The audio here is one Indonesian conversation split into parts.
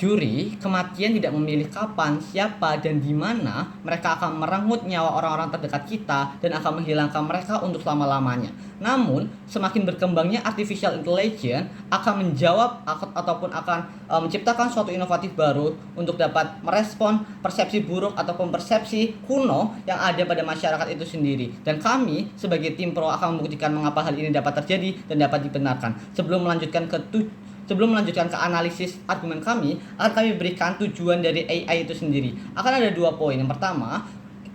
Juri kematian tidak memilih kapan, siapa, dan di mana mereka akan merenggut nyawa orang-orang terdekat kita dan akan menghilangkan mereka untuk selama-lamanya. Namun, semakin berkembangnya artificial intelligence akan menjawab ataupun akan menciptakan suatu inovatif baru untuk dapat merespon persepsi buruk ataupun persepsi kuno yang ada pada masyarakat itu sendiri. Dan kami sebagai tim pro akan membuktikan mengapa hal ini dapat terjadi dan dapat dibenarkan. Sebelum melanjutkan ke analisis argumen kami, akan kami berikan tujuan dari AI itu sendiri. Akan ada 2 poin. Yang pertama,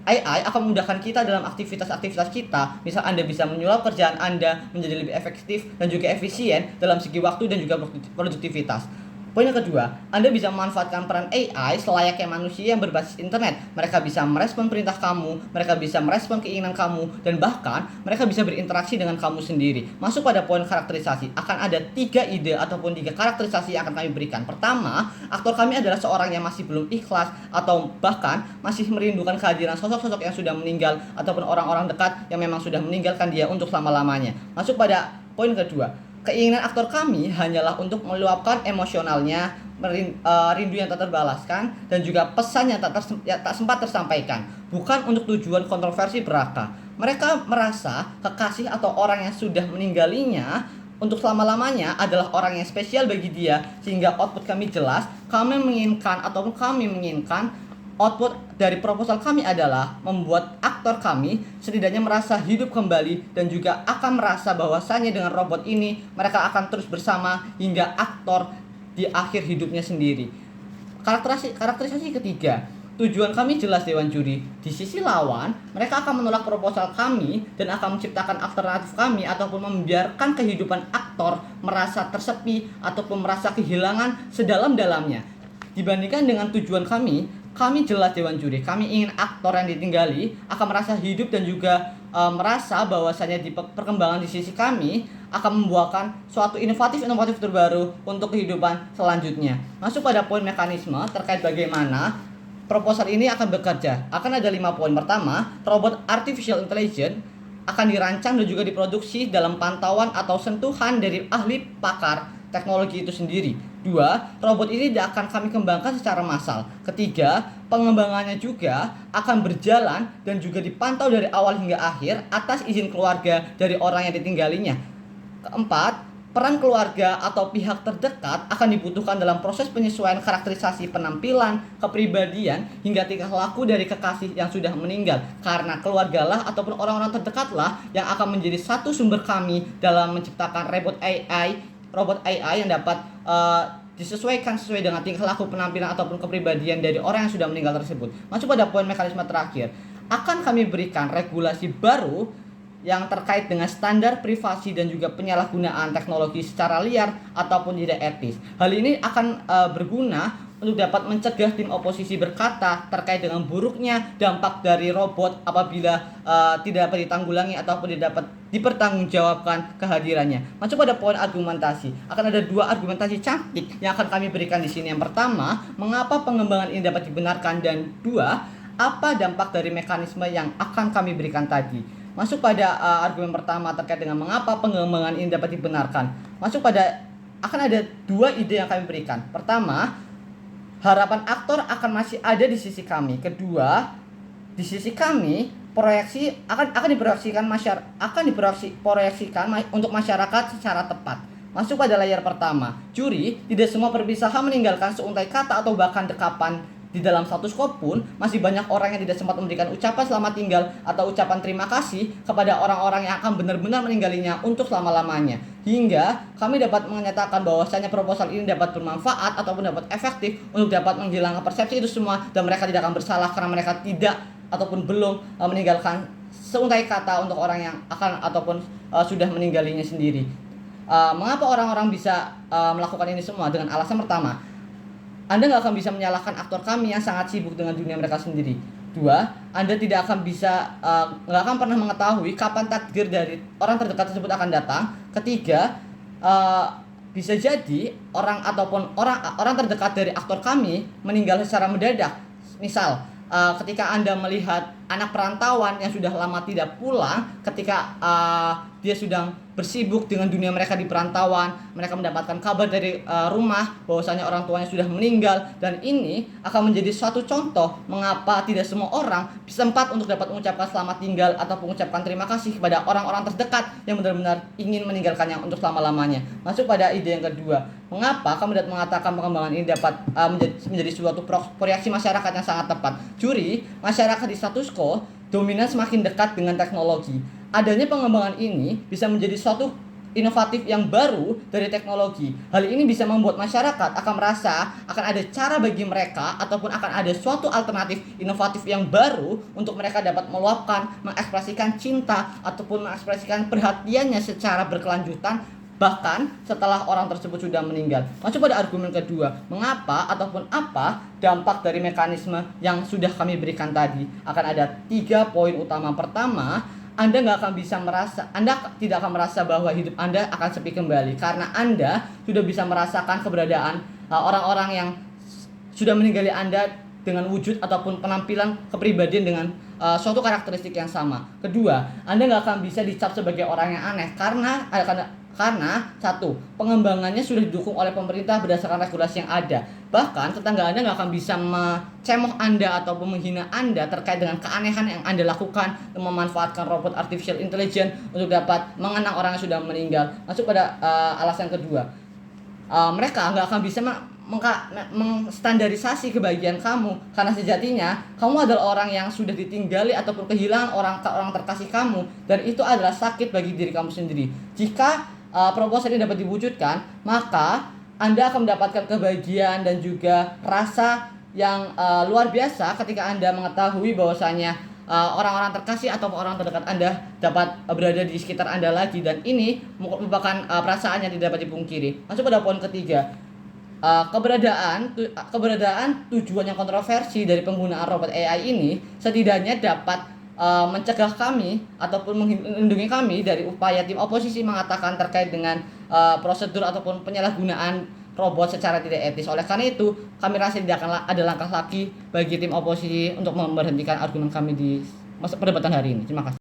AI akan memudahkan kita dalam aktivitas-aktivitas kita. Misal Anda bisa menyulap kerjaan Anda menjadi lebih efektif dan juga efisien dalam segi waktu dan juga produktivitas. Poin yang kedua, Anda bisa memanfaatkan peran AI selayaknya manusia yang berbasis internet. Mereka bisa merespon perintah kamu, mereka bisa merespon keinginan kamu, dan bahkan mereka bisa berinteraksi dengan kamu sendiri. Masuk pada poin karakterisasi, akan ada 3 ide ataupun 3 karakterisasi yang akan kami berikan. Pertama, aktor kami adalah seorang yang masih belum ikhlas atau bahkan masih merindukan kehadiran sosok-sosok yang sudah meninggal ataupun orang-orang dekat yang memang sudah meninggalkan dia untuk selama-lamanya. Masuk pada poin kedua, keinginan aktor kami hanyalah untuk meluapkan emosionalnya, rindu yang tak terbalaskan, dan juga pesan yang tak sempat tersampaikan, bukan untuk tujuan kontroversi belaka. Mereka merasa kekasih atau orang yang sudah meninggalnya untuk selama-lamanya adalah orang yang spesial bagi dia, sehingga output kami jelas. Kami menginginkan output dari proposal kami adalah membuat aktor kami setidaknya merasa hidup kembali dan juga akan merasa bahwasannya dengan robot ini mereka akan terus bersama hingga aktor di akhir hidupnya sendiri. Karakterisasi ketiga, tujuan kami jelas Dewan Juri. Di sisi lawan, mereka akan menolak proposal kami dan akan menciptakan alternatif kami ataupun membiarkan kehidupan aktor merasa tersepi ataupun merasa kehilangan sedalam-dalamnya. Dibandingkan dengan tujuan kami jelas Dewan Juri. Kami ingin aktor yang ditinggali akan merasa hidup dan juga merasa bahwasanya di perkembangan di sisi kami akan membuahkan suatu inovatif terbaru untuk kehidupan selanjutnya. Masuk pada poin mekanisme terkait bagaimana proposal ini akan bekerja. Akan ada 5 poin. Pertama, robot artificial intelligence akan dirancang dan juga diproduksi dalam pantauan atau sentuhan dari ahli pakar teknologi itu sendiri. 2, robot ini tidak akan kami kembangkan secara massal. Ketiga, pengembangannya juga akan berjalan dan juga dipantau dari awal hingga akhir atas izin keluarga dari orang yang ditinggalinya. Keempat, peran keluarga atau pihak terdekat akan dibutuhkan dalam proses penyesuaian karakterisasi penampilan, kepribadian, hingga tingkah laku dari kekasih yang sudah meninggal. Karena keluargalah ataupun orang-orang terdekatlah yang akan menjadi satu sumber kami dalam menciptakan robot AI yang dapat disesuaikan sesuai dengan tingkah laku, penampilan ataupun kepribadian dari orang yang sudah meninggal tersebut. Masuk pada poin mekanisme terakhir, akan kami berikan regulasi baru yang terkait dengan standar privasi dan juga penyalahgunaan teknologi secara liar ataupun tidak etis. Hal ini akan berguna untuk dapat mencegah tim oposisi berkata terkait dengan buruknya dampak dari robot apabila tidak dapat ditanggulangi ataupun tidak dapat dipertanggungjawabkan kehadirannya. Masuk pada poin argumentasi. Akan ada 2 argumentasi cantik yang akan kami berikan di sini. Yang pertama, mengapa pengembangan ini dapat dibenarkan, dan 2, apa dampak dari mekanisme yang akan kami berikan tadi. Masuk pada argumen pertama terkait dengan mengapa pengembangan ini dapat dibenarkan. Akan ada 2 ide yang kami berikan. Pertama, harapan aktor akan masih ada di sisi kami. Kedua, di sisi kami proyeksi akan diproyeksikan untuk masyarakat secara tepat. Masuk pada layar pertama, juri tidak semua perpisahan meninggalkan seuntai kata atau bahkan dekapan. Di dalam satu skop pun masih banyak orang yang tidak sempat memberikan ucapan selamat tinggal atau ucapan terima kasih kepada orang-orang yang akan benar-benar meninggalnya untuk selama-lamanya. Hingga kami dapat menyatakan bahwasanya proposal ini dapat bermanfaat ataupun dapat efektif untuk dapat menghilangkan persepsi itu semua, dan mereka tidak akan bersalah karena mereka tidak ataupun belum meninggalkan seuntai kata untuk orang yang akan ataupun sudah meninggalnya sendiri. Mengapa orang-orang bisa melakukan ini semua? Dengan alasan pertama, Anda nggak akan bisa menyalahkan aktor kami yang sangat sibuk dengan dunia mereka sendiri. 2, Anda tidak akan nggak akan pernah mengetahui kapan takdir dari orang terdekat tersebut akan datang. Ketiga, bisa jadi orang terdekat dari aktor kami meninggal secara mendadak. Misal, ketika Anda melihat anak perantauan yang sudah lama tidak pulang ketika dia sudah bersibuk dengan dunia mereka di perantauan, mereka mendapatkan kabar dari rumah bahwasanya orang tuanya sudah meninggal, dan ini akan menjadi suatu contoh mengapa tidak semua orang sempat untuk dapat mengucapkan selamat tinggal atau mengucapkan terima kasih kepada orang-orang terdekat yang benar-benar ingin meninggalkannya untuk selama-lamanya. Masuk pada ide yang kedua, mengapa kamu dapat mengatakan pengembangan ini dapat menjadi suatu proyeksi masyarakat yang sangat tepat. Juri, masyarakat di status quo dominan semakin dekat dengan teknologi. Adanya pengembangan ini bisa menjadi suatu inovatif yang baru dari teknologi. Hal ini bisa membuat masyarakat akan merasa akan ada cara bagi mereka ataupun akan ada suatu alternatif inovatif yang baru untuk mereka dapat meluapkan, mengekspresikan cinta ataupun mengekspresikan perhatiannya secara berkelanjutan bahkan setelah orang tersebut sudah meninggal. Masuk pada argumen kedua, mengapa ataupun apa dampak dari mekanisme yang sudah kami berikan tadi. Akan ada 3 poin utama. Pertama, Anda tidak akan merasa bahwa hidup Anda akan sepi kembali karena Anda sudah bisa merasakan keberadaan orang-orang yang sudah meninggali Anda dengan wujud ataupun penampilan kepribadian dengan suatu karakteristik yang sama. Kedua, Anda nggak akan bisa dicap sebagai orang yang aneh karena satu, pengembangannya sudah didukung oleh pemerintah berdasarkan regulasi yang ada. Bahkan tetangga Anda nggak akan bisa mencemoh Anda ataupun menghina Anda terkait dengan keanehan yang Anda lakukan memanfaatkan robot artificial intelligence untuk dapat mengenang orang yang sudah meninggal. Masuk pada alasan kedua, mereka nggak akan bisa mengstandarisasi kebahagiaan kamu karena sejatinya kamu adalah orang yang sudah ditinggali ataupun kehilangan orang terkasih kamu, dan itu adalah sakit bagi diri kamu sendiri. Jika proposal ini dapat diwujudkan, maka Anda akan mendapatkan kebahagiaan dan juga rasa yang luar biasa ketika Anda mengetahui bahwasanya orang-orang terkasih atau orang terdekat Anda dapat berada di sekitar Anda lagi, dan ini merupakan perasaan yang tidak dapat dipungkiri. Masuk pada poin ketiga, keberadaan tujuan yang kontroversi dari penggunaan robot AI ini setidaknya dapat mencegah kami ataupun melindungi kami dari upaya tim oposisi mengatakan terkait dengan prosedur ataupun penyalahgunaan robot secara tidak etis. Oleh karena itu, kami rasa tidak akan ada langkah lagi bagi tim oposisi untuk memberhentikan argumen kami di perdebatan hari ini. Terima kasih.